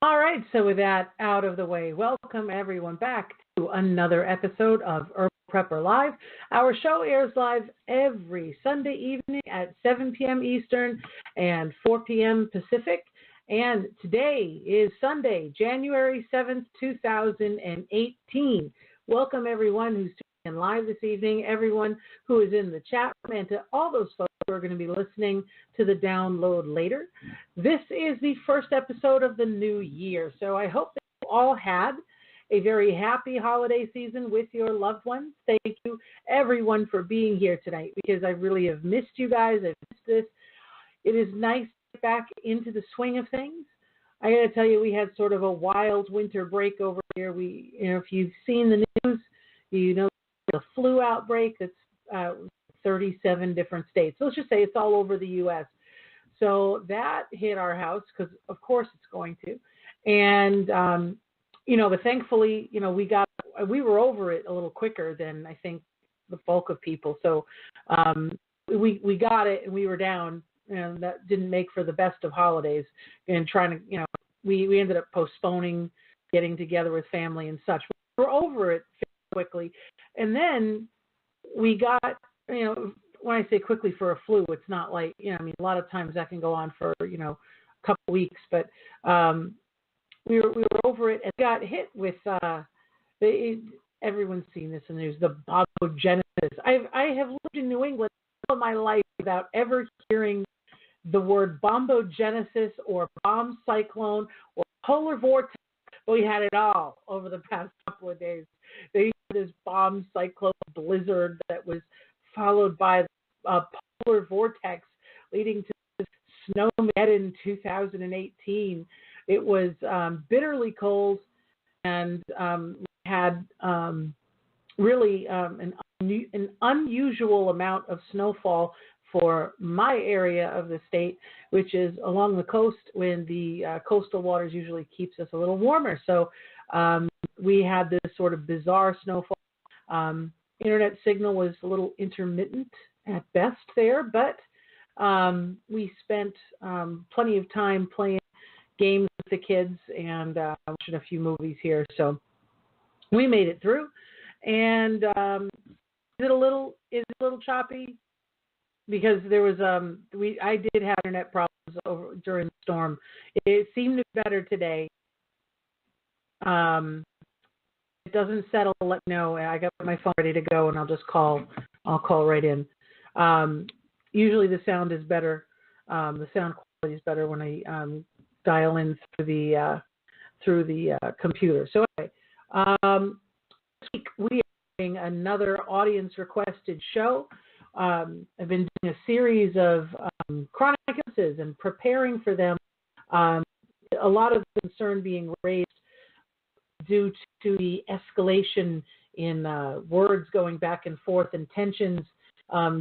All right, so with that out of the way, welcome everyone back to another episode of Herbal Prepper Live. Our show airs live every Sunday evening at 7 p.m. Eastern and 4 p.m. Pacific. And today is Sunday, January 7th, 2018. Welcome everyone who's tuning in live this evening, everyone who is in the chat room, and to all those folks who are going to be listening to the download later. This is the first episode of the new year, so I hope that you all had a very happy holiday season with your loved ones. Thank you, everyone, for being here tonight, because I really have missed you guys. I've missed this. It is nice to get back into the swing of things. I got to tell you, we had sort of a wild winter break over here. If you've seen the news, you know the flu outbreak that's 37 different states. So let's just say it's all over the U.S. So that hit our house because, of course, it's going to. And, but thankfully, we were over it a little quicker than I think the bulk of people. So we got it and we were down, and that didn't make for the best of holidays. And trying to, we ended up postponing getting together with family and such. We were over it quickly. And then we got, when I say quickly for a flu, it's not like, a lot of times that can go on for, a couple of weeks, but we were over it and got hit with, everyone's seen this in the news, the bombogenesis. I have lived in New England all my life without ever hearing the word bombogenesis or bomb cyclone or polar vortex. We had it all over the past couple of days. They had this bomb cyclone blizzard that was followed by a polar vortex leading to this snowmageddon in 2018. It was bitterly cold, and we had really an unusual amount of snowfall for my area of the state, which is along the coast, when the coastal waters usually keeps us a little warmer. So we had this sort of bizarre snowfall. Internet signal was a little intermittent at best there, but we spent plenty of time playing games with the kids and watching a few movies here. So we made it through. And is it a little choppy? Because there was I did have internet problems during the storm. It seemed to be better today. It doesn't settle. Let me know. I got my phone ready to go, and I'll just call. I'll call right in. Usually the sound is better. The sound quality is better when I dial in through the computer. So anyway, this week we are doing another audience requested show. I've been doing a series of chronic illnesses and preparing for them. A lot of concern being raised due to the escalation in words going back and forth and tensions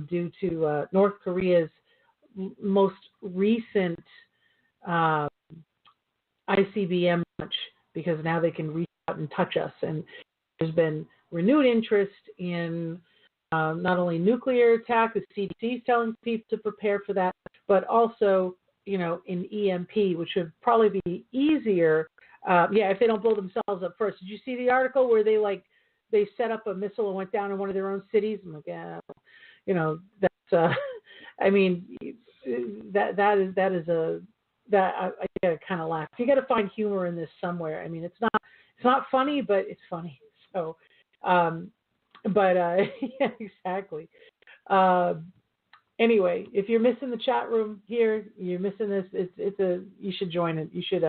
due to North Korea's most recent ICBM launch, because now they can reach out and touch us. And there's been renewed interest in not only nuclear attack, the CDC is telling people to prepare for that, but also, in EMP, which would probably be easier, if they don't blow themselves up first. Did you see the article where they set up a missile and went down in one of their own cities? I'm like, that's, I gotta kind of laugh. You got to find humor in this somewhere. It's not funny, but it's funny. So, yeah, exactly. Anyway, if you're missing the chat room here, you're missing this. You should join it. You should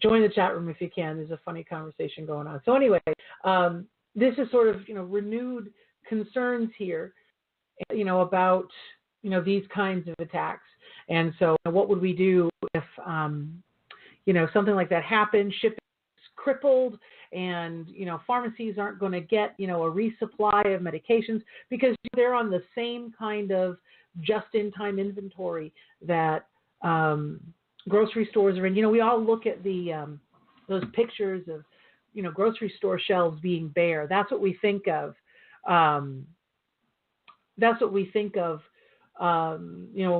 join the chat room if you can. There's a funny conversation going on. So anyway, this is sort of renewed concerns here, about these kinds of attacks. And so, what would we do if something like that happened? Shipping is crippled, and pharmacies aren't going to get a resupply of medications because they're on the same kind of just-in-time inventory that grocery stores are in. We all look at those pictures of grocery store shelves being bare. That's what we think of. When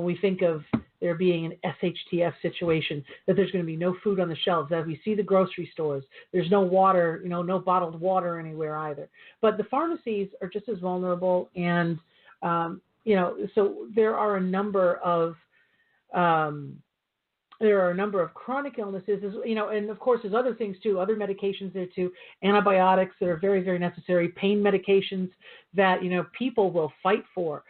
we think of there being an SHTF situation, that there's going to be no food on the shelves, that we see the grocery stores, there's no water, no bottled water anywhere either. But the pharmacies are just as vulnerable, and, so there are a number of chronic illnesses, and of course there's other things too, other medications there too, antibiotics that are very, very necessary, pain medications that, people will fight for.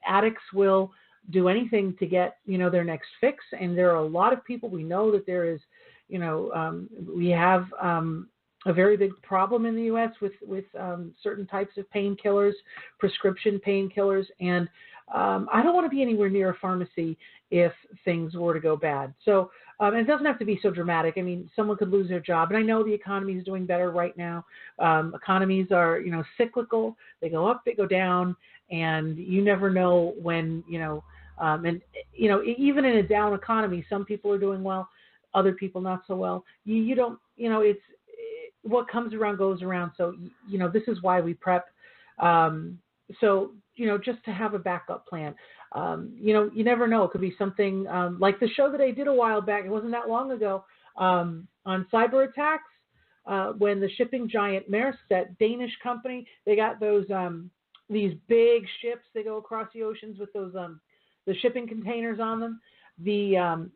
Addicts will do anything to get, their next fix. And there are a lot of people, we know that there is, we have a very big problem in the U.S. with certain types of painkillers, prescription painkillers. And I don't want to be anywhere near a pharmacy if things were to go bad. So and it doesn't have to be so dramatic. I mean, someone could lose their job. And I know the economy is doing better right now. Economies are, cyclical. They go up, they go down. And you never know when, even in a down economy, some people are doing well, other people not so well. You don't, it's what comes around goes around. So, this is why we prep. So, just to have a backup plan. You never know. It could be something like the show that I did a while back. It wasn't that long ago on cyber attacks when the shipping giant Maersk, that Danish company, they got those these big ships. They go across the oceans with those the shipping containers on them. There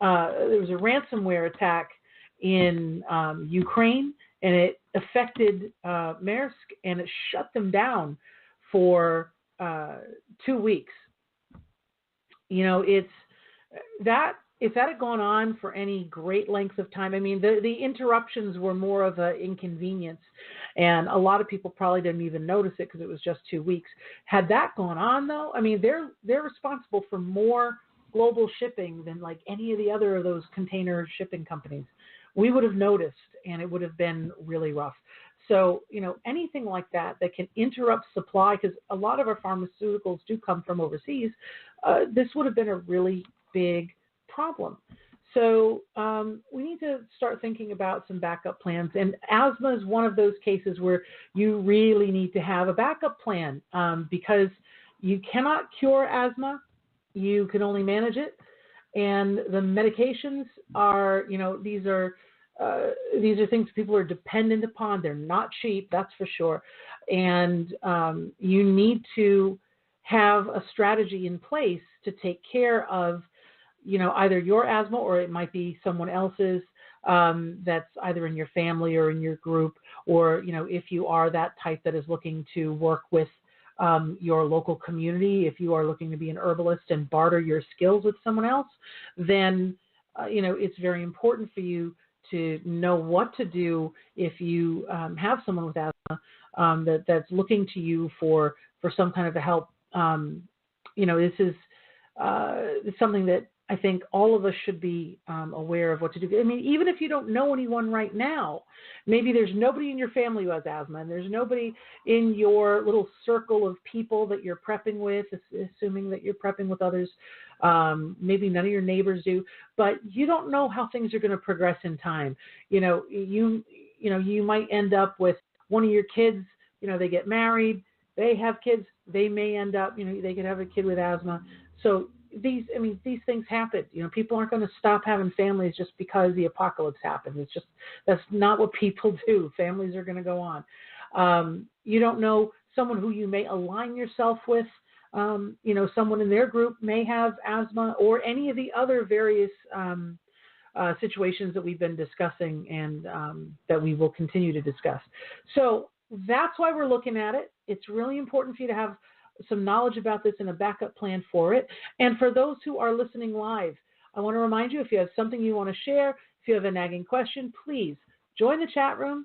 was a ransomware attack in Ukraine, and it affected Maersk, and it shut them down for 2 weeks. It's that if that had gone on for any great length of time, I mean, the interruptions were more of an inconvenience, and a lot of people probably didn't even notice it because it was just 2 weeks. Had that gone on, though, I mean, they're responsible for more global shipping than like any of the other of those container shipping companies. We would have noticed, and it would have been really rough. So, anything like that can interrupt supply, because a lot of our pharmaceuticals do come from overseas, this would have been a really big problem. So we need to start thinking about some backup plans. And asthma is one of those cases where you really need to have a backup plan because you cannot cure asthma. You can only manage it. And the medications are, these are things people are dependent upon. They're not cheap, that's for sure. And you need to have a strategy in place to take care of, either your asthma, or it might be someone else's that's either in your family or in your group, or, if you are that type that is looking to work with your local community, if you are looking to be an herbalist and barter your skills with someone else, then, it's very important for you to know what to do if you have someone with asthma that's looking to you for some kind of a help. This is something that I think all of us should be aware of what to do. I mean, even if you don't know anyone right now, maybe there's nobody in your family who has asthma, and there's nobody in your little circle of people that you're prepping with, assuming that you're prepping with others. Maybe none of your neighbors do, but you don't know how things are going to progress in time. You might end up with one of your kids, they get married, they have kids, they may end up, they could have a kid with asthma. So these things happen. People aren't going to stop having families just because the apocalypse happened. It's just, that's not what people do. Families are going to go on. You don't know someone who you may align yourself with. Someone in their group may have asthma, or any of the other various situations that we've been discussing and that we will continue to discuss. So that's why we're looking at it. It's really important for you to have some knowledge about this and a backup plan for it. And for those who are listening live, I want to remind you, if you have something you want to share, if you have a nagging question, please join the chat room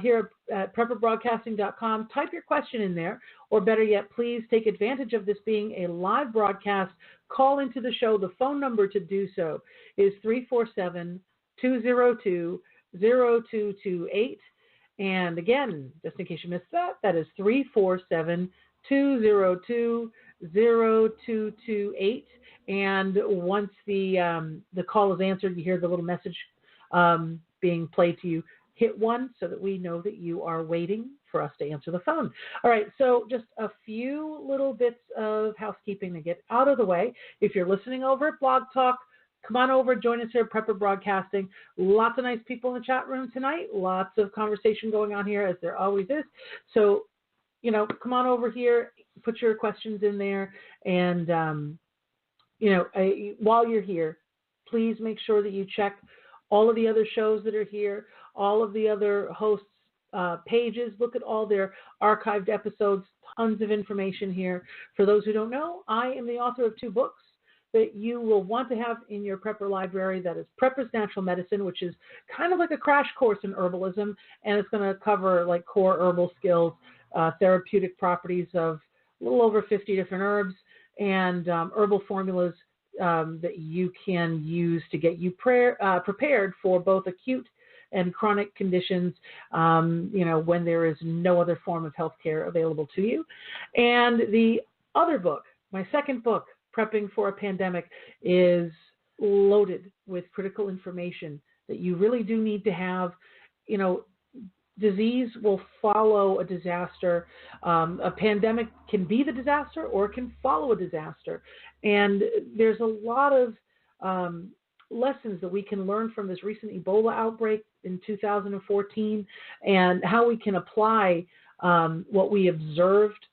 here at prepperbroadcasting.com. Type your question in there, or better yet, please take advantage of this being a live broadcast. Call into the show. The phone number to do so is 347-202-0228. And again, just in case you missed that, that is 347-202-0228. And once the call is answered, you hear the little message being played to you. Hit 1 so that we know that you are waiting for us to answer the phone. All right, so just a few little bits of housekeeping to get out of the way. If you're listening over at Blog Talk, come on over, join us here at Prepper Broadcasting. Lots of nice people in the chat room tonight. Lots of conversation going on here, as there always is. So, come on over here, put your questions in there, and, while you're here, please make sure that you check all of the other shows that are here, all of the other hosts' pages. Look at all their archived episodes, tons of information here. For those who don't know, I am the author of 2 books that you will want to have in your Prepper library. That is Prepper's Natural Medicine, which is kind of like a crash course in herbalism, and it's going to cover like core herbal skills, therapeutic properties of a little over 50 different herbs, and herbal formulas that you can use to get you prepared for both acute and chronic conditions, when there is no other form of healthcare available to you. And the other book, my second book, Prepping for a Pandemic, is loaded with critical information that you really do need to have. Disease will follow a disaster. A pandemic can be the disaster or it can follow a disaster. And there's a lot of lessons that we can learn from this recent Ebola outbreak in 2014 and how we can apply what we observed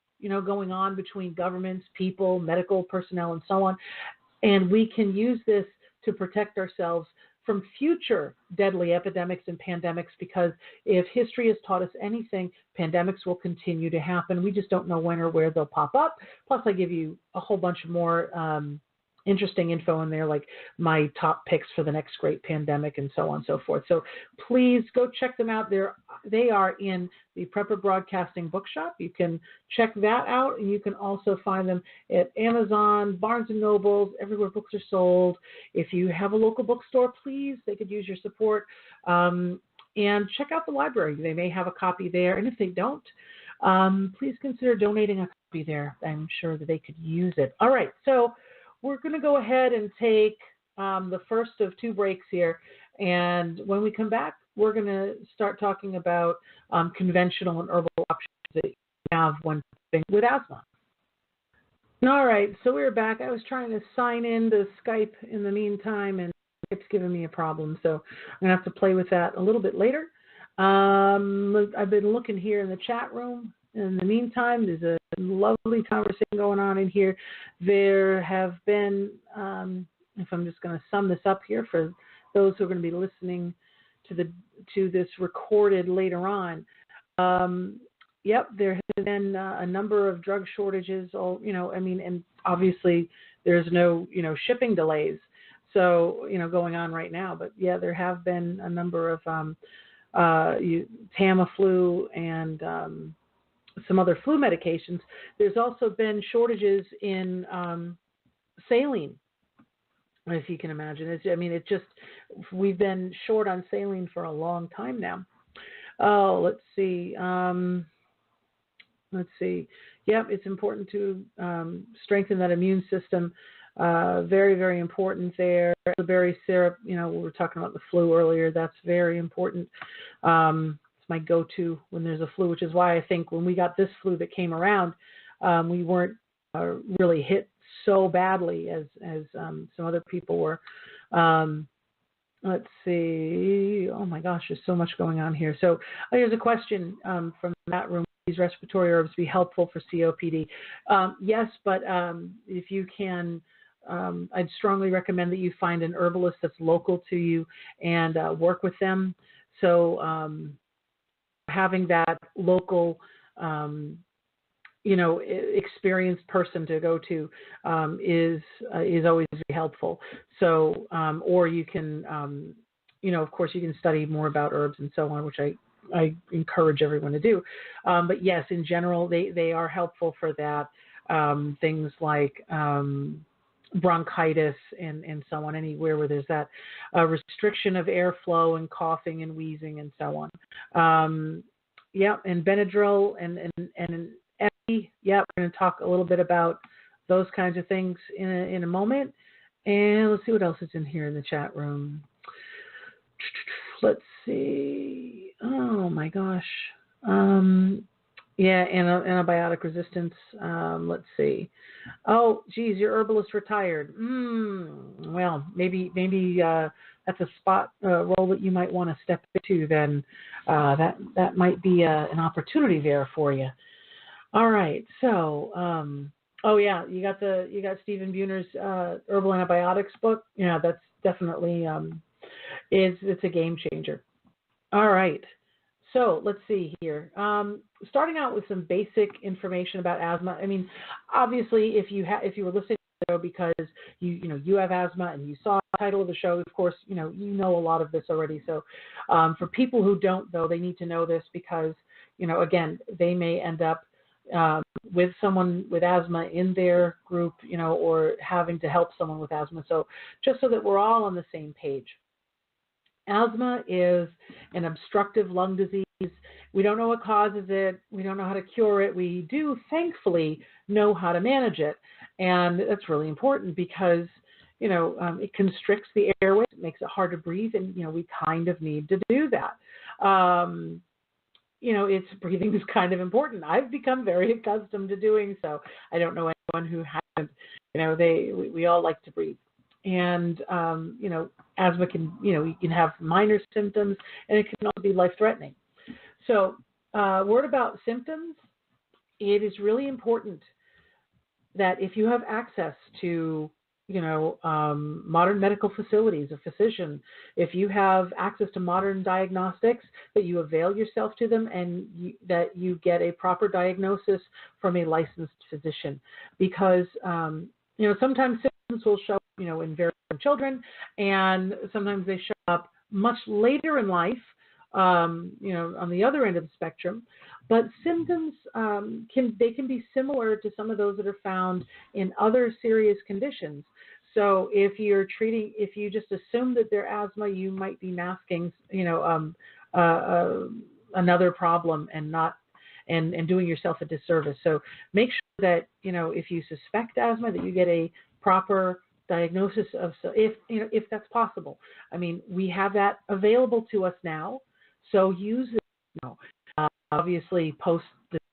going on between governments, people, medical personnel, and so on. And we can use this to protect ourselves from future deadly epidemics and pandemics, because if history has taught us anything, pandemics will continue to happen. We just don't know when or where they'll pop up. Plus, I give you a whole bunch more interesting info in there, like my top picks for the next great pandemic and so on and so forth. So please go check them out. They are in the Prepper Broadcasting Bookshop. You can check that out, and you can also find them at Amazon, Barnes & Noble, everywhere books are sold. If you have a local bookstore, please, they could use your support. And check out the library. They may have a copy there. And if they don't, please consider donating a copy there. I'm sure that they could use it. All right, so we're going to go ahead and take the first of 2 breaks here. And when we come back, we're going to start talking about conventional and herbal options that you have when with asthma. All right, so we're back. I was trying to sign in to Skype in the meantime, and it's giving me a problem. So I'm going to have to play with that a little bit later. I've been looking here in the chat room. In the meantime, there's a lovely conversation going on in here. There have been, if I'm just going to sum this up here for those who are going to be listening to this recorded later on. There has been a number of drug shortages. And obviously there's no, shipping delays. So, going on right now. But yeah, there have been a number of Tamiflu and some other flu medications. There's also been shortages in saline, if you can imagine. We've been short on saline for a long time now. Oh, let's see. Yep, it's important to strengthen that immune system. Very, very important there. Elderberry syrup, we were talking about the flu earlier. That's very important. It's my go-to when there's a flu, which is why I think when we got this flu that came around, we weren't really hit so badly as some other people were. Let's see. Oh my gosh, there's so much going on here. So here's a question from that room. These respiratory herbs be helpful for COPD? Yes, but if you can, I'd strongly recommend that you find an herbalist that's local to you and work with them. So having that local, experienced person to go to is always very helpful. So, or you can, of course, you can study more about herbs and so on, which I encourage everyone to do. But yes, in general, they are helpful for that. Things like bronchitis and so on, anywhere where there's that restriction of airflow and coughing and wheezing and so on. And Benadryl and Epi. Yeah, we're going to talk a little bit about those kinds of things in a moment. And let's see what else is in here in the chat room. Let's see. Oh my gosh. Yeah, antibiotic resistance. Let's see. Oh, geez, your herbalist retired. Well, maybe that's a spot role that you might want to step into. Then that might be an opportunity there for you. All right. So, oh yeah, you got Stephen Buhner's herbal antibiotics book. Yeah, that's definitely it's a game changer. All right. So let's see here. Starting out with some basic information about asthma. I mean, obviously, if you were listening to the show because you have asthma and you saw the title of the show, of course, you know a lot of this already. So for people who don't, though, they need to know this because again, they may end up with someone with asthma in their group, or having to help someone with asthma. So just so that we're all on the same page. Asthma is an obstructive lung disease. We don't know what causes it. We don't know how to cure it. We do, thankfully, know how to manage it. And that's really important because, it constricts the airways. It makes it hard to breathe. And, we kind of need to do that. Breathing is kind of important. I've become very accustomed to doing so. I don't know anyone who hasn't. We all like to breathe. And, asthma can, you can have minor symptoms and it can also be life-threatening. So, word about symptoms, it is really important that if you have access to, modern medical facilities, a physician, if you have access to modern diagnostics, that you avail yourself to them and that you get a proper diagnosis from a licensed physician. Because, sometimes symptoms will show up, in very young children, and sometimes they show up much later in life, on the other end of the spectrum. But symptoms can be similar to some of those that are found in other serious conditions. So if you just assume that they're asthma, you might be masking, another problem and not and doing yourself a disservice. So make sure that if you suspect asthma, that you get a proper diagnosis of, if that's possible. I mean, we have that available to us now, so use it now. Obviously, post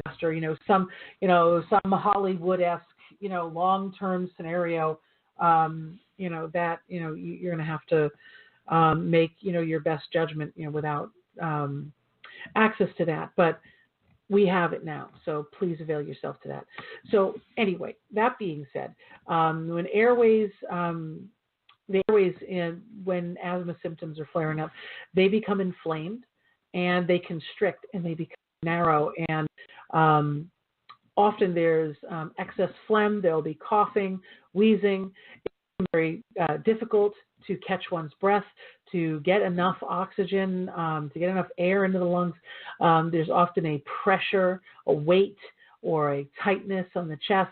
disaster, some Hollywood-esque, long-term scenario, that you're going to have to make your best judgment, without access to that, but we have it now, so please avail yourself to that. So anyway, that being said, when the airways, when asthma symptoms are flaring up, they become inflamed and they constrict and they become narrow, and often there's excess phlegm. There'll be coughing, wheezing. It's very difficult to catch one's breath, to get enough oxygen, to get enough air into the lungs. There's often a pressure, a weight, or a tightness on the chest.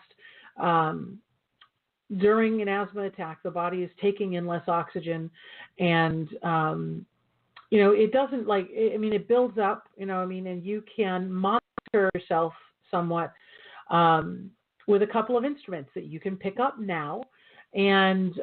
During an asthma attack, the body is taking in less oxygen, and it doesn't it builds up, and you can monitor yourself somewhat with a couple of instruments that you can pick up now. And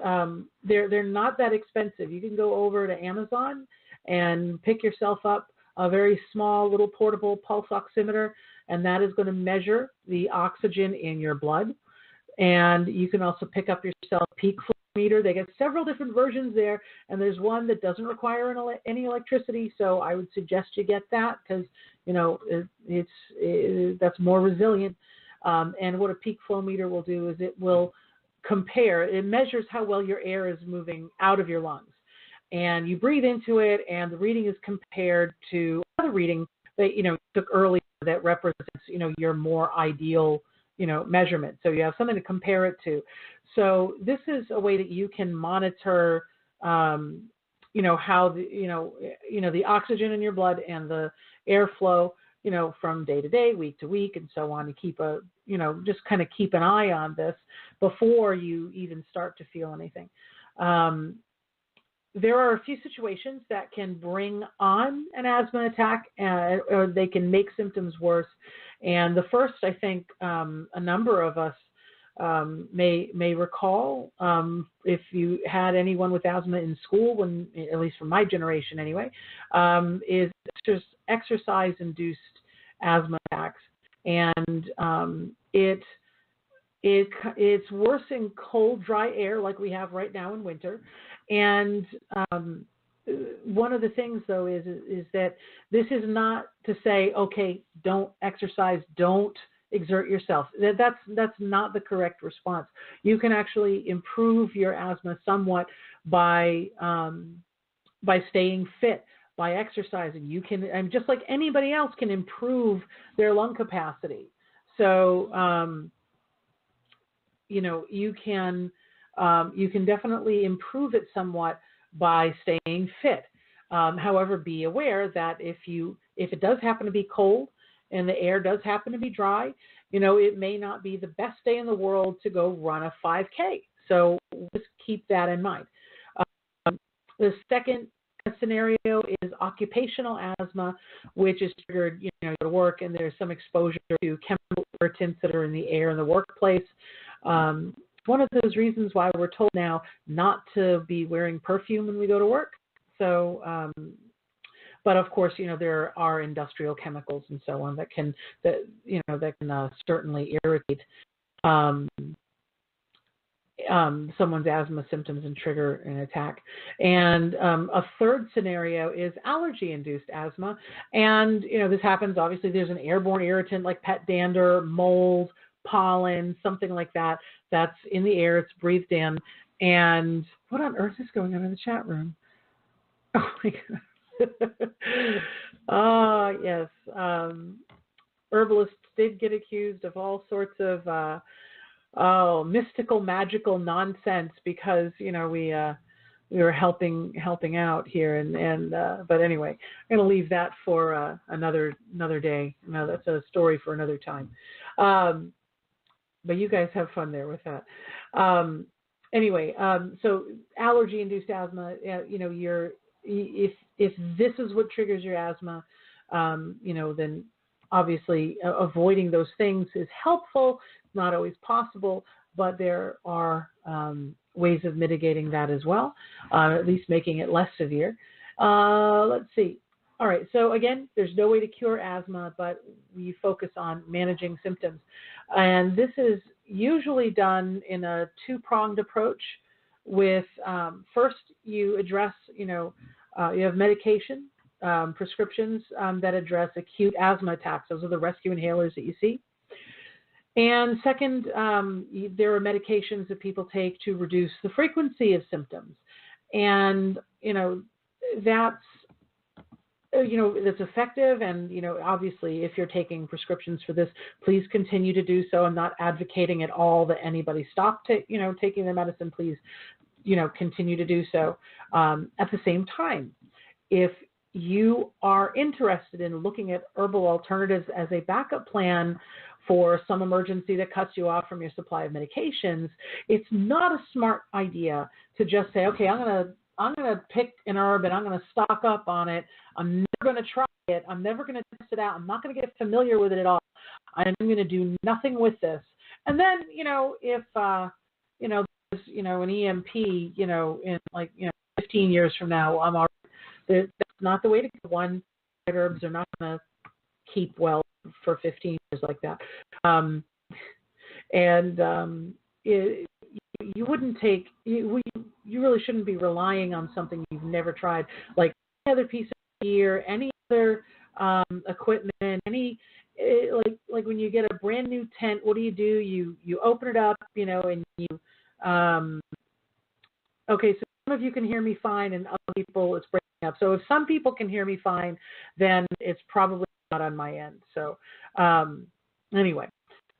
they're not that expensive. You can go over to Amazon and pick yourself up a very small little portable pulse oximeter, and that is going to measure the oxygen in your blood. And you can also pick up yourself a peak flow meter. They get several different versions there, and there's one that doesn't require any electricity. So I would suggest you get that because that's more resilient. And what a peak flow meter will do is it will it measures how well your air is moving out of your lungs. And you breathe into it, and the reading is compared to another reading that, you took earlier that represents, your more ideal, measurement. So you have something to compare it to. So this is a way that you can monitor, how the oxygen in your blood and the airflow, from day to day, week to week, and so on, to keep just kind of keep an eye on this before you even start to feel anything. There are a few situations that can bring on an asthma attack, or they can make symptoms worse. And the first, I think, a number of us may recall, if you had anyone with asthma in school, when, at least from my generation anyway, is exercise-induced asthma attacks. And it's worse in cold, dry air like we have right now in winter. And one of the things, though, is that this is not to say, okay, don't exercise, don't exert yourself. That's not the correct response. You can actually improve your asthma somewhat by staying fit, by exercising. You can, and just like anybody else, can improve their lung capacity. So you can definitely improve it somewhat by staying fit. However, be aware that if it does happen to be cold and the air does happen to be dry, it may not be the best day in the world to go run a 5K. So just keep that in mind. The second scenario is occupational asthma, which is triggered, you go to work and there's some exposure to chemical irritants that are in the air in the workplace. One of those reasons why we're told now not to be wearing perfume when we go to work. So, but of course, there are industrial chemicals and so on that can certainly irritate someone's asthma symptoms and trigger an attack. And a third scenario is allergy-induced asthma. And, this happens, obviously, there's an airborne irritant like pet dander, mold, pollen, something like that, that's in the air, it's breathed in. And what on earth is going on in the chat room? Oh, my God. Yes. Herbalists did get accused of all sorts of mystical, magical nonsense because we were helping out here, and but anyway, I'm going to leave that for another day. That's a story for another time. But you guys have fun there with that. Anyway, so allergy-induced asthma, if this is what triggers your asthma, then obviously avoiding those things is helpful. It's not always possible, but there are ways of mitigating that as well, at least making it less severe. Let's see. All right, so again, there's no way to cure asthma, but we focus on managing symptoms. And this is usually done in a two-pronged approach with, first, you address, you have medication, prescriptions that address acute asthma attacks. Those are the rescue inhalers that you see. And second, there are medications that people take to reduce the frequency of symptoms. And, that's effective. And, obviously, if you're taking prescriptions for this, please continue to do so. I'm not advocating at all that anybody stop taking their medicine. Please, continue to do so. At the same time, if you are interested in looking at herbal alternatives as a backup plan for some emergency that cuts you off from your supply of medications, it's not a smart idea to just say, okay, I'm going to pick an herb and I'm going to stock up on it. I'm never going to try it. I'm never going to test it out. I'm not going to get familiar with it at all. I'm going to do nothing with this. And then, if, there's, an EMP, in 15 years from now, I'm already, that's not the way to go. One, herbs are not going to keep well for 15 years like that. You wouldn't take, you really shouldn't be relying on something you've never tried, like any other piece of gear, any other equipment, like when you get a brand new tent, what do? You open it up, and you, okay, so some of you can hear me fine and other people it's breaking up. So if some people can hear me fine, then it's probably not on my end. So anyway,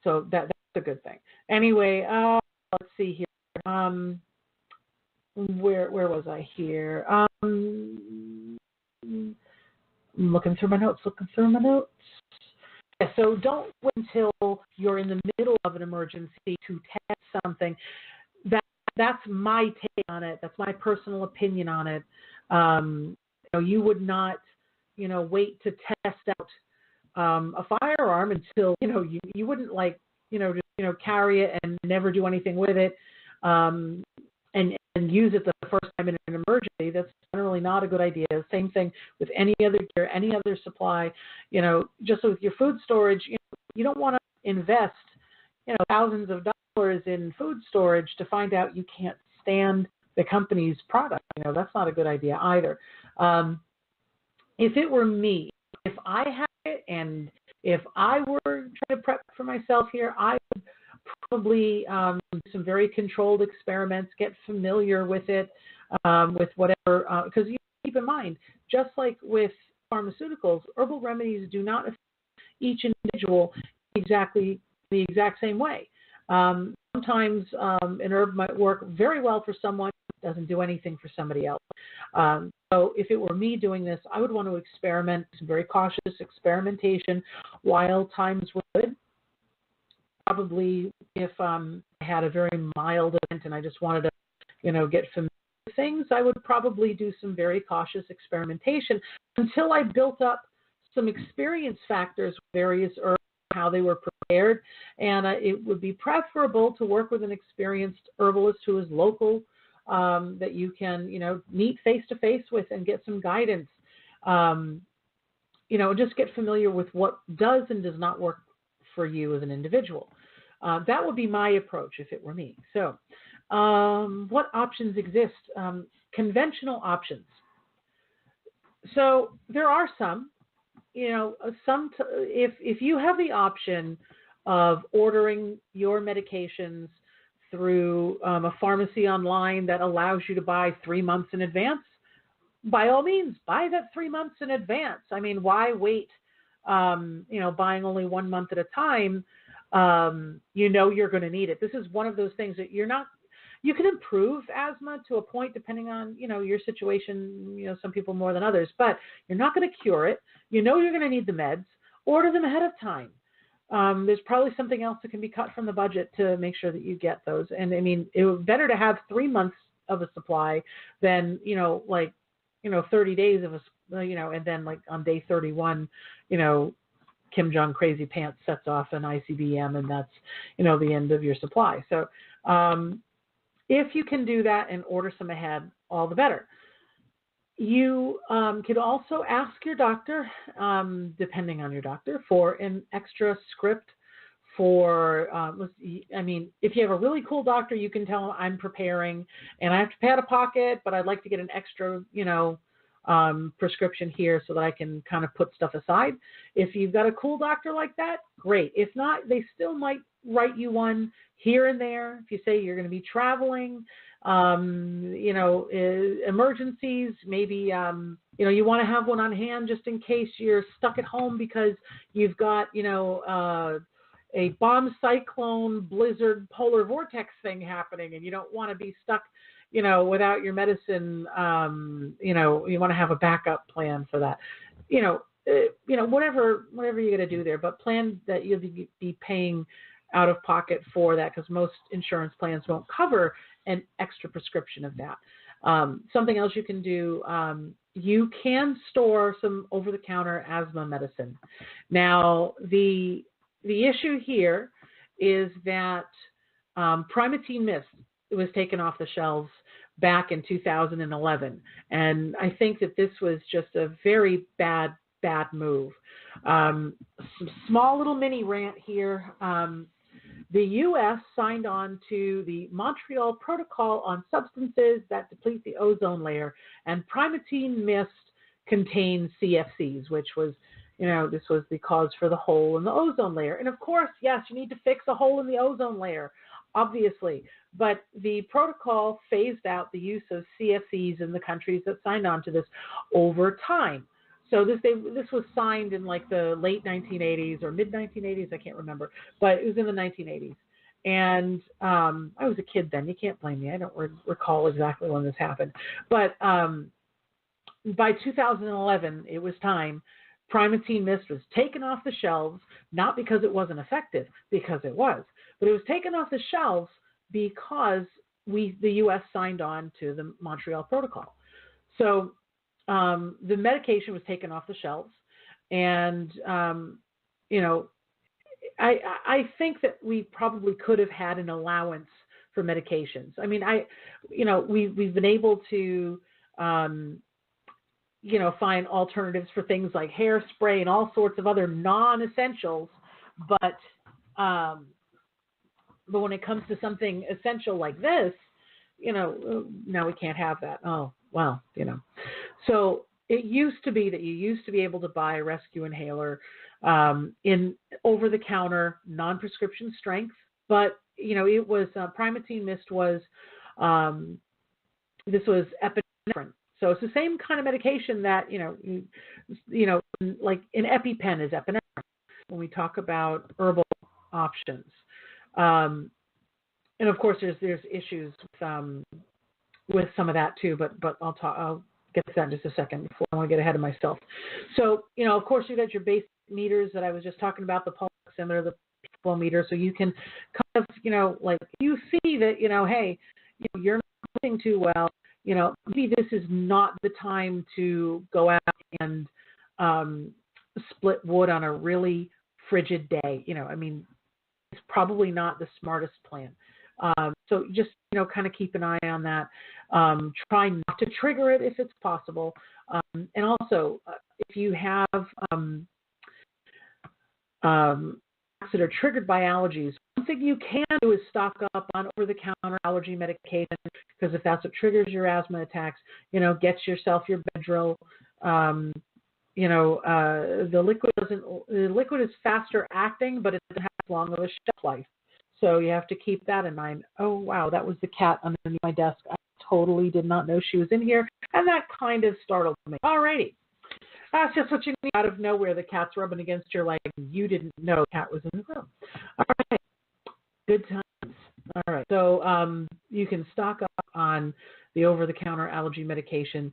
so that's a good thing. Anyway, let's see here. Where was I here? Looking through my notes. Yeah, so don't wait until you're in the middle of an emergency to test something. That's my take on it. That's my personal opinion on it. You would not, wait to test out a firearm until you wouldn't just carry it and never do anything with it, and and use it the first time in an emergency, that's generally not a good idea. Same thing with any other gear, any other supply. Just with your food storage, you don't want to invest, thousands of dollars in food storage to find out you can't stand the company's product. That's not a good idea either. If it were me, if I had it, and if I were trying to prep for myself here, I would probably do some very controlled experiments, get familiar with it, with whatever, because you keep in mind, just like with pharmaceuticals, herbal remedies do not affect each individual exactly the exact same way. Sometimes an herb might work very well for someone, doesn't do anything for somebody else. So if it were me doing this, I would want to experiment, some very cautious experimentation while times were good. Probably if I had a very mild event and I just wanted to, get familiar with things, I would probably do some very cautious experimentation until I built up some experience factors with various herbs, how they were prepared. And it would be preferable to work with an experienced herbalist who is local, that you can, meet face-to-face with and get some guidance, just get familiar with what does and does not work for you as an individual. That would be my approach if it were me. So what options exist? Conventional options. So there are some, if you have the option of ordering your medications through a pharmacy online that allows you to buy 3 months in advance, by all means, buy that 3 months in advance. I mean, why wait, buying only 1 month at a time? You're going to need it. This is one of those things that you can improve asthma to a point depending on, your situation, some people more than others, but you're not going to cure it. You're going to need the meds. Order them ahead of time. There's probably something else that can be cut from the budget to make sure that you get those. And I mean, it would better to have 3 months of a supply than, 30 days of and then like on day 31, Kim Jong crazy pants sets off an ICBM and that's, the end of your supply. So, if you can do that and order some ahead, all the better. You could also ask your doctor, depending on your doctor, for an extra script for, if you have a really cool doctor, you can tell them I'm preparing and I have to pay out of pocket, but I'd like to get an extra, prescription here so that I can kind of put stuff aside. If you've got a cool doctor like that, great. If not, they still might write you one here and there. If you say you're going to be traveling, emergencies, maybe, you want to have one on hand just in case you're stuck at home because you've got, a bomb, cyclone, blizzard, polar vortex thing happening and you don't want to be stuck, without your medicine. You want to have a backup plan for that, whatever you're going to do there, but plan that you'll be paying out of pocket for that because most insurance plans won't cover an extra prescription of that. Something else you can do, you can store some over-the-counter asthma medicine. Now, the issue here is that Primatene Mist was taken off the shelves back in 2011, and I think that this was just a very bad move. Some small little mini rant here. The U.S. signed on to the Montreal Protocol on substances that deplete the ozone layer, and Primatene Mist contains CFCs, which was, this was the cause for the hole in the ozone layer. And of course, yes, you need to fix a hole in the ozone layer, obviously. But the protocol phased out the use of CFCs in the countries that signed on to this over time. So this was signed in like the late 1980s or mid 1980s, I can't remember, but it was in the 1980s. And I was a kid then. You can't blame me. I don't recall exactly when this happened. But by 2011, it was time. Primatene Mist was taken off the shelves, not because it wasn't effective, because it was, but it was taken off the shelves because the U.S. signed on to the Montreal Protocol. So the medication was taken off the shelves, and I think that we probably could have had an allowance for medications. I mean, we've been able to, find alternatives for things like hairspray and all sorts of other non-essentials, but when it comes to something essential like this, now we can't have that. Oh, well, So it used to be that you used to be able to buy a rescue inhaler in over-the-counter, non-prescription strength, but, it was Primatene Mist was, this was epinephrine. So it's the same kind of medication that, like an EpiPen is epinephrine when we talk about herbal options. And of course, there's issues with some of that too, but I'll get to that in just a second before I want to get ahead of myself. So, of course, you got your basic meters that I was just talking about, the pulse oximeter, the flow meter, so you can kind of, like you see that, hey, you're not breathing too well. Maybe this is not the time to go out and split wood on a really frigid day. It's probably not the smartest plan. So just, kind of keep an eye on that. Try not to trigger it if it's possible. And also, if you have that are triggered by allergies, one thing you can do is stock up on over-the-counter allergy medication, because if that's what triggers your asthma attacks, get yourself your Benadryl. The liquid is faster acting, but it doesn't have as long of a shelf life. So you have to keep that in mind. Oh, wow, that was the cat underneath my desk. I totally did not know she was in here, and that kind of startled me. All righty. That's just what you need. Out of nowhere, the cat's rubbing against your leg, and you didn't know the cat was in the room. All right. Good times. All right. So you can stock up on the over-the-counter allergy medication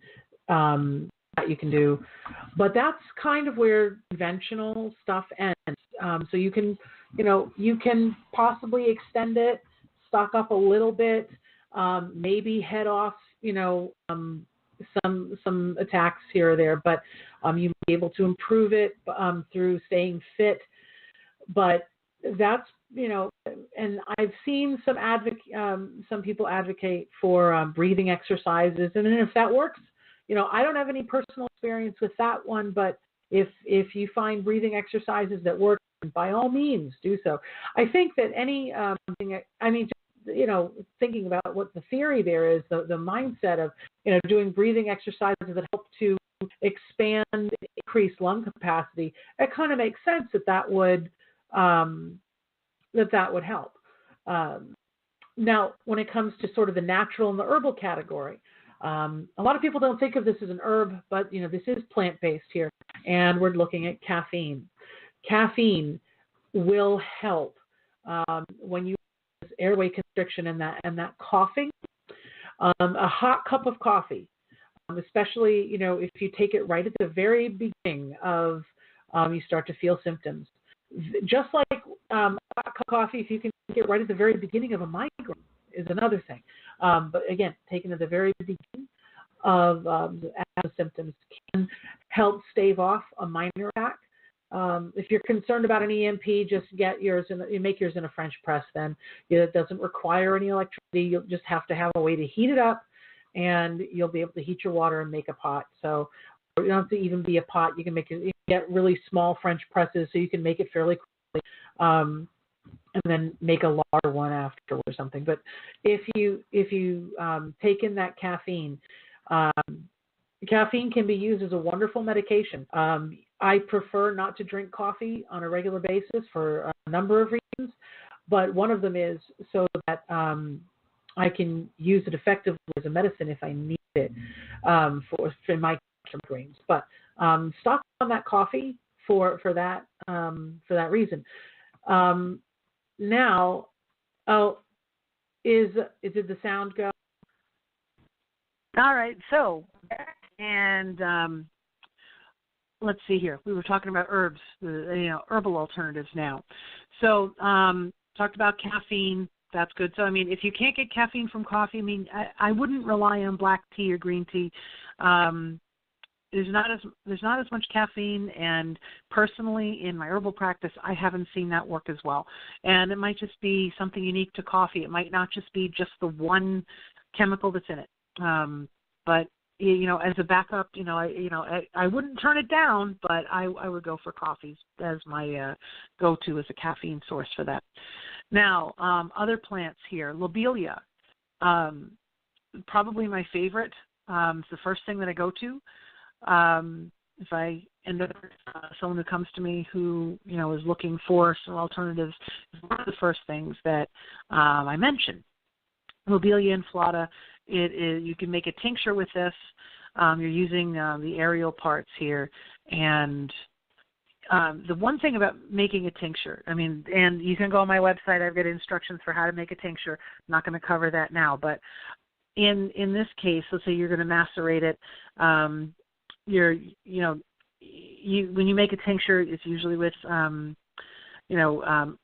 that you can do. But that's kind of where conventional stuff ends. So you can possibly extend it, stock up a little bit, maybe head off, some attacks here or there, but you may be able to improve it through staying fit. But that's, and I've seen some people advocate for breathing exercises, and then if that works, I don't have any personal experience with that one, but if you find breathing exercises that work, by all means do so. I think that thinking about what the theory there is, the mindset of, doing breathing exercises that help to expand, increase lung capacity, it kind of makes sense that would help. Now, when it comes to sort of the natural and the herbal category, a lot of people don't think of this as an herb, but this is plant-based here, and we're looking at caffeine. Caffeine will help when you have airway constriction and that coughing. A hot cup of coffee, especially if you take it right at the very beginning of you start to feel symptoms. Just like hot cup of coffee, if you can take it right at the very beginning of a migraine, is another thing. But again, taken at the very beginning of the asthma symptoms can help stave off a minor attack. If you're concerned about an EMP, just make yours in a French press then. It doesn't require any electricity. You'll just have to have a way to heat it up, and you'll be able to heat your water and make a pot. So you don't have to even be a pot. You can get really small French presses, so you can make it fairly quickly, and then make a larger one after or something. But if you take in that caffeine, caffeine can be used as a wonderful medication. I prefer not to drink coffee on a regular basis for a number of reasons, but one of them is so that I can use it effectively as a medicine if I need it for my migraines. But stock on that coffee for that reason. Now, did the sound go? All right. So, and let's see here. We were talking about herbs, herbal alternatives now. So, talked about caffeine. That's good. So, if you can't get caffeine from coffee, I wouldn't rely on black tea or green tea. there's not as much caffeine, and personally in my herbal practice, I haven't seen that work as well. And it might just be something unique to coffee. It might not just be just the one chemical that's in it. But as a backup, I wouldn't turn it down, but I would go for coffees as my go-to as a caffeine source for that. Now, other plants here, lobelia, probably my favorite. It's the first thing that I go to. If I end up someone who comes to me who is looking for some alternatives, it's one of the first things that I mention. Lobelia inflata. You can make a tincture with this. You're using the aerial parts here, and the one thing about making a tincture, and you can go on my website. I've got instructions for how to make a tincture. I'm not going to cover that now, but in this case, let's say you're going to macerate it. When you make a tincture, it's usually with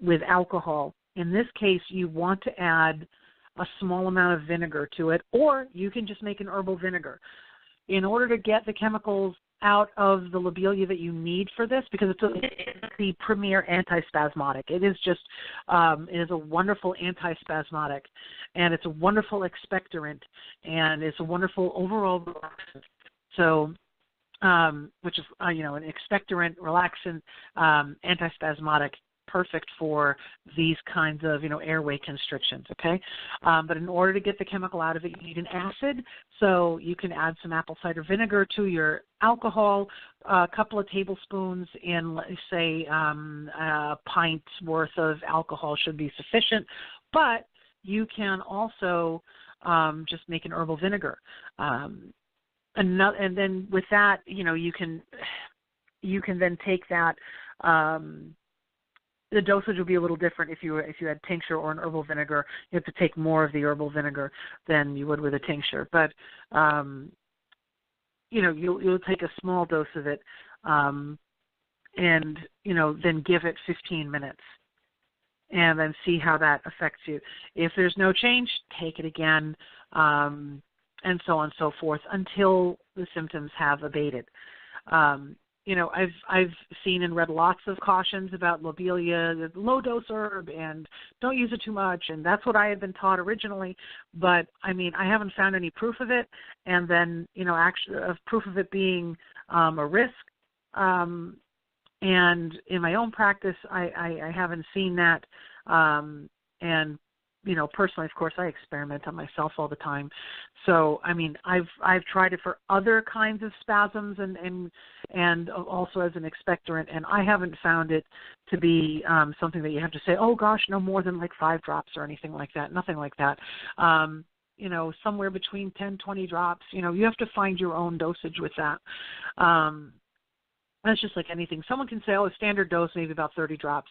with alcohol. In this case, you want to add a small amount of vinegar to it, or you can just make an herbal vinegar. In order to get the chemicals out of the lobelia that you need for this, because it's the premier antispasmodic. It is just, it is a wonderful antispasmodic, and it's a wonderful expectorant, and it's a wonderful overall relaxant. So, which is, an expectorant, relaxant, antispasmodic, perfect for these kinds of, airway constrictions, okay? But in order to get the chemical out of it, you need an acid. So you can add some apple cider vinegar to your alcohol, a couple of tablespoons in, let's say, a pint's worth of alcohol should be sufficient. But you can also just make an herbal vinegar. And then with that, you can then take that. The dosage will be a little different if you had tincture or an herbal vinegar. You have to take more of the herbal vinegar than you would with a tincture. But you'll take a small dose of it, and then give it 15 minutes, and then see how that affects you. If there's no change, take it again, and so on and so forth until the symptoms have abated. I've seen and read lots of cautions about lobelia, the low dose herb, and don't use it too much, and that's what I had been taught originally. But I haven't found any proof of it, and then actually of proof of it being a risk. And in my own practice, I haven't seen that. And personally, of course, I experiment on myself all the time. So, I've tried it for other kinds of spasms and also as an expectorant, and I haven't found it to be something that you have to say, oh gosh, no more than like 5 drops or anything like that. Nothing like that. Somewhere between 10, 20 drops. You have to find your own dosage with that. That's just like anything. Someone can say, a standard dose, maybe about 30 drops.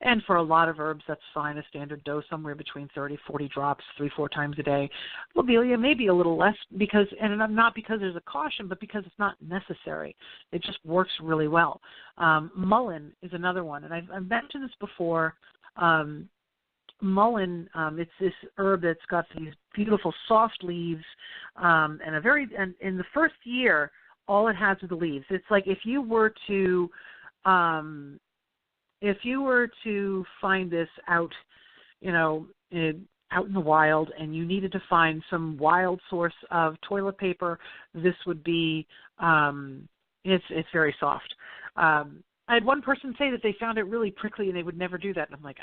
And for a lot of herbs, that's fine. A standard dose, somewhere between 30, 40 drops, 3-4 times a day. Lobelia, maybe a little less, and not because there's a caution, but because it's not necessary. It just works really well. Mullein is another one. And I've mentioned this before. Mullein, it's this herb that's got these beautiful soft leaves, and in the first year, all it has are the leaves. It's like if you were to find this out, out in the wild, and you needed to find some wild source of toilet paper, this would be. It's very soft. I had one person say that they found it really prickly and they would never do that. And I'm like,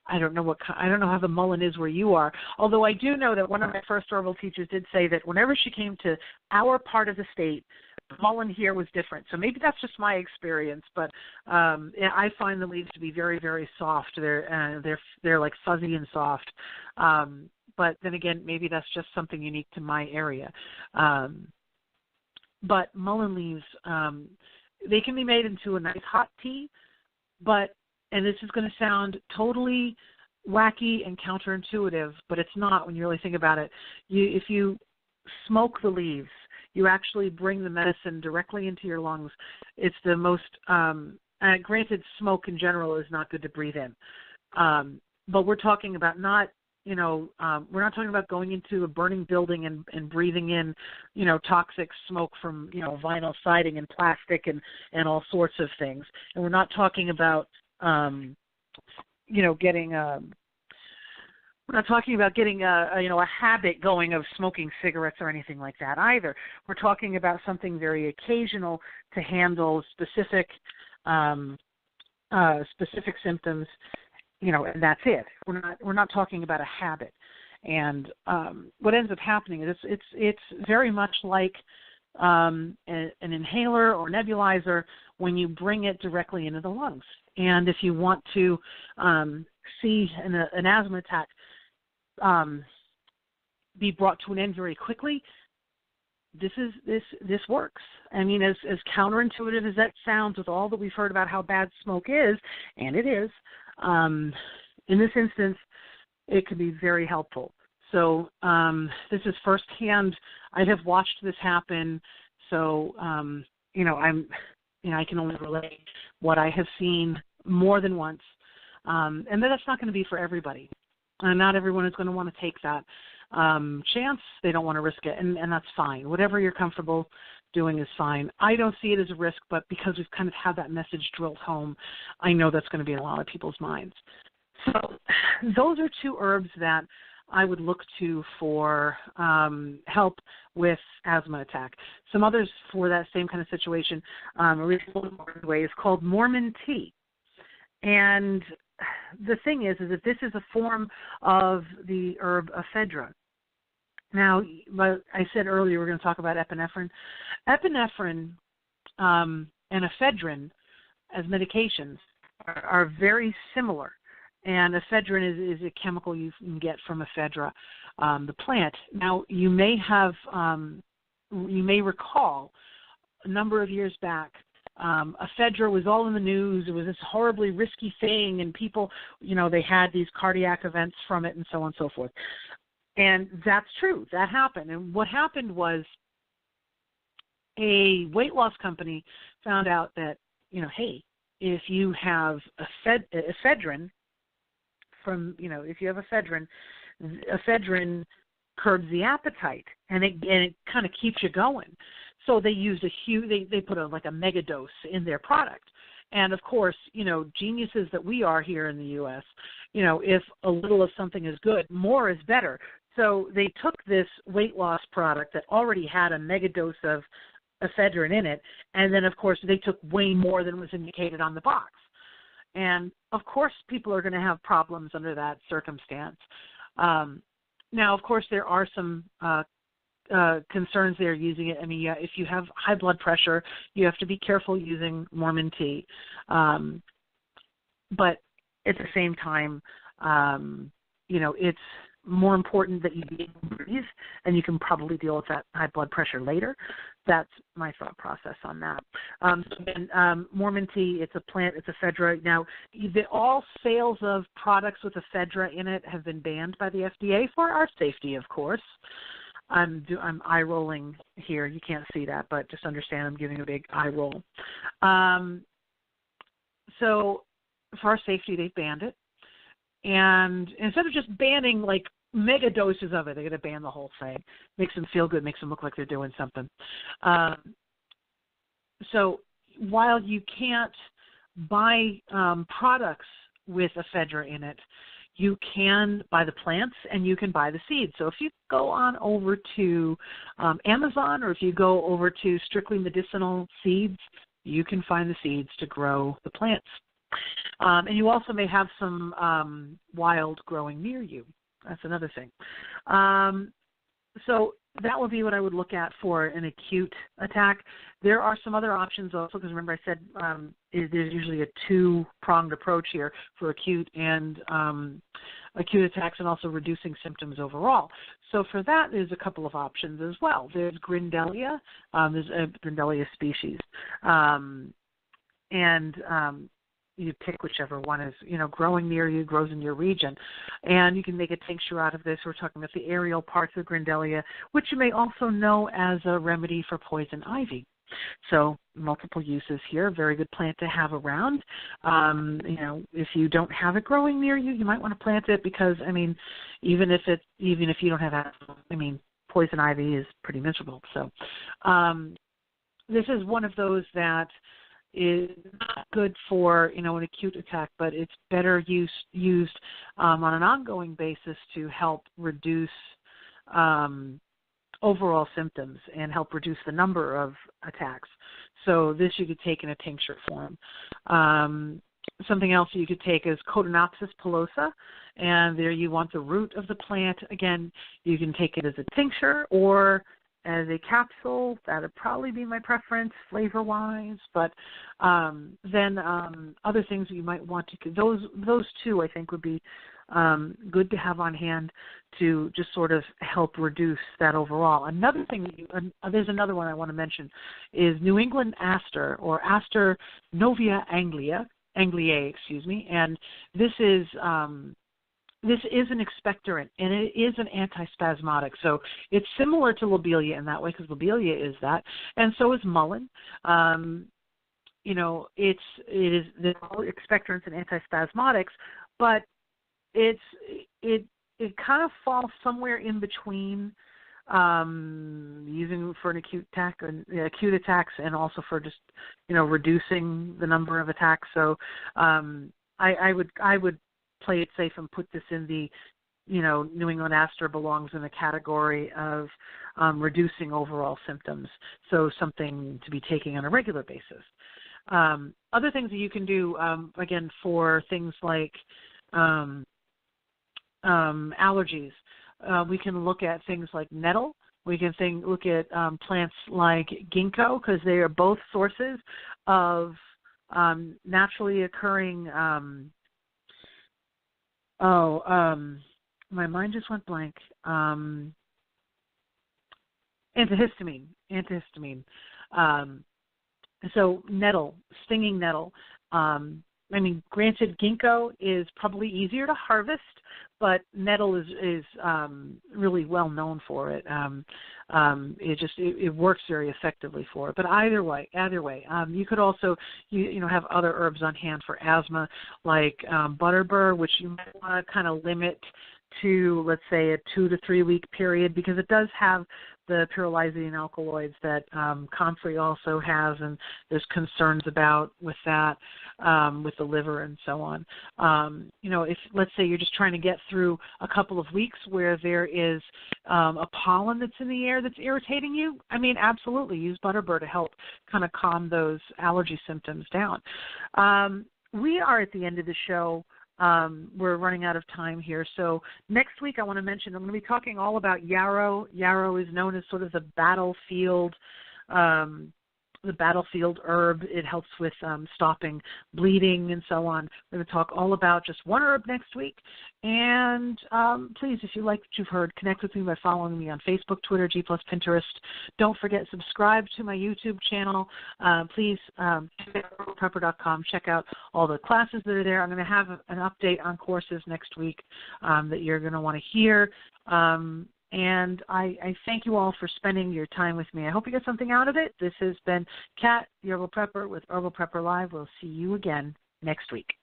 I don't know how the mullein is where you are. Although I do know that one of my first herbal teachers did say that whenever she came to our part of the state, the mullein here was different. So maybe that's just my experience, but I find the leaves to be very, very soft. They're like fuzzy and soft. But then again, maybe that's just something unique to my area. But mullein leaves, they can be made into a nice hot tea, and this is going to sound totally wacky and counterintuitive, but it's not when you really think about it. If you smoke the leaves, you actually bring the medicine directly into your lungs. It's the most, granted, smoke in general is not good to breathe in, but we're talking about not we're not talking about going into a burning building and breathing in, toxic smoke from, vinyl siding and plastic and all sorts of things. And we're not talking about, getting a habit going of smoking cigarettes or anything like that either. We're talking about something very occasional to handle specific symptoms, and that's it. We're not talking about a habit. And what ends up happening is it's very much like an inhaler or nebulizer when you bring it directly into the lungs. And if you want to see an asthma attack be brought to an end very quickly, this works. I mean, as counterintuitive as that sounds, with all that we've heard about how bad smoke is, and it is, in this instance, it can be very helpful. So this is firsthand. I have watched this happen. So I can only relate what I have seen more than once, and that's not going to be for everybody. Not everyone is going to want to take that chance. They don't want to risk it, and that's fine. Whatever you're comfortable doing is fine. I don't see it as a risk, but because we've kind of had that message drilled home, I know that's going to be in a lot of people's minds. So those are two herbs that I would look to for help with asthma attack. Some others for that same kind of situation, a reasonable way, is called Mormon tea. And the thing is that this is a form of the herb ephedra. Now, I said earlier we're going to talk about epinephrine. Epinephrine and ephedrine as medications are very similar. And ephedrine is a chemical you can get from ephedra, the plant. Now, you may recall a number of years back, ephedra was all in the news. It was this horribly risky thing, and people, they had these cardiac events from it and so on and so forth. And that's true. That happened. And what happened was a weight loss company found out that, hey, if you have ephedrine from, if you have ephedrine curbs the appetite, and it kind of keeps you going. So they used they put a mega dose in their product. And of course, geniuses that we are here in the U.S., if a little of something is good, more is better. So they took this weight loss product that already had a mega dose of ephedrine in it, and then of course they took way more than was indicated on the box. And of course people are going to have problems under that circumstance. Now, of course, there are some concerns there using it. I mean, if you have high blood pressure, you have to be careful using Mormon tea. But at the same time, it's more important that you be able to breathe, and you can probably deal with that high blood pressure later. That's my thought process on that. Mormon tea, it's a plant, it's ephedra. Now, all sales of products with ephedra in it have been banned by the FDA for our safety, of course. I'm eye-rolling here. You can't see that, but just understand I'm giving a big eye roll. So for our safety, they've banned it. And instead of just banning mega doses of it, they're going to ban the whole thing. Makes them feel good, makes them look like they're doing something. So while you can't buy products with ephedra in it, you can buy the plants and you can buy the seeds. So if you go on over to Amazon, or if you go over to Strictly Medicinal Seeds, you can find the seeds to grow the plants. And you also may have some wild growing near you. That's another thing. So that would be what I would look at for an acute attack. There are some other options also, because remember I said there's usually a two-pronged approach here for acute attacks, and also reducing symptoms overall. So for that, there's a couple of options as well. There's Grindelia. There's a Grindelia species. You pick whichever one is, growing near you, grows in your region. And you can make a tincture out of this. We're talking about the aerial parts of Grindelia, which you may also know as a remedy for poison ivy. So multiple uses here. Very good plant to have around. If you don't have it growing near you, you might want to plant it because, even if you don't have asthma, poison ivy is pretty miserable. So this is one of those that is not good for, an acute attack, but it's better used on an ongoing basis to help reduce overall symptoms and help reduce the number of attacks. So this you could take in a tincture form. Something else you could take is Cotinopsis pilosa, and there you want the root of the plant. Again, you can take it as a tincture or as a capsule. That would probably be my preference flavor-wise, but then other things that you might want to, those two I think would be good to have on hand to just sort of help reduce that overall. Another thing, there's another one I want to mention, is New England aster, or Aster novia anglia, and this is an expectorant, and it is an antispasmodic. So it's similar to lobelia in that way, because lobelia is that, and so is mullein. It is the expectorants and antispasmodics, but it kind of falls somewhere in between using for an acute attacks, and also for just reducing the number of attacks. So I would play it safe and put this in the New England aster belongs in the category of reducing overall symptoms. So something to be taking on a regular basis. Other things that you can do again for things like allergies. We can look at things like nettle. We can look at plants like ginkgo, because they are both sources of naturally occurring. My mind just went blank. Antihistamine. So nettle, stinging nettle. Granted, ginkgo is probably easier to harvest, but nettle is really well known for it. It works very effectively for it. But either way, you could also have other herbs on hand for asthma, like butterbur, which you might want to kind of limit to, let's say, a 2 to 3 week period, because it does have the pyrrolizine alkaloids that comfrey also has, and there's concerns about with that, with the liver and so on. If, let's say, you're just trying to get through a couple of weeks where there is a pollen that's in the air that's irritating you, absolutely use butterbur to help kind of calm those allergy symptoms down. We are at the end of the show. We're running out of time here. So next week I want to mention, I'm going to be talking all about yarrow. Yarrow is known as sort of the battlefield herb. It helps with stopping bleeding and so on. We're going to talk all about just one herb next week. And please, if you like what you've heard, connect with me by following me on Facebook, Twitter, G+, Pinterest. Don't forget, subscribe to my YouTube channel. Please check out herbalprepper.com. Check out all the classes that are there. I'm going to have an update on courses next week that you're going to want to hear. And I thank you all for spending your time with me. I hope you get something out of it. This has been Kat, the Herbal Prepper, with Herbal Prepper Live. We'll see you again next week.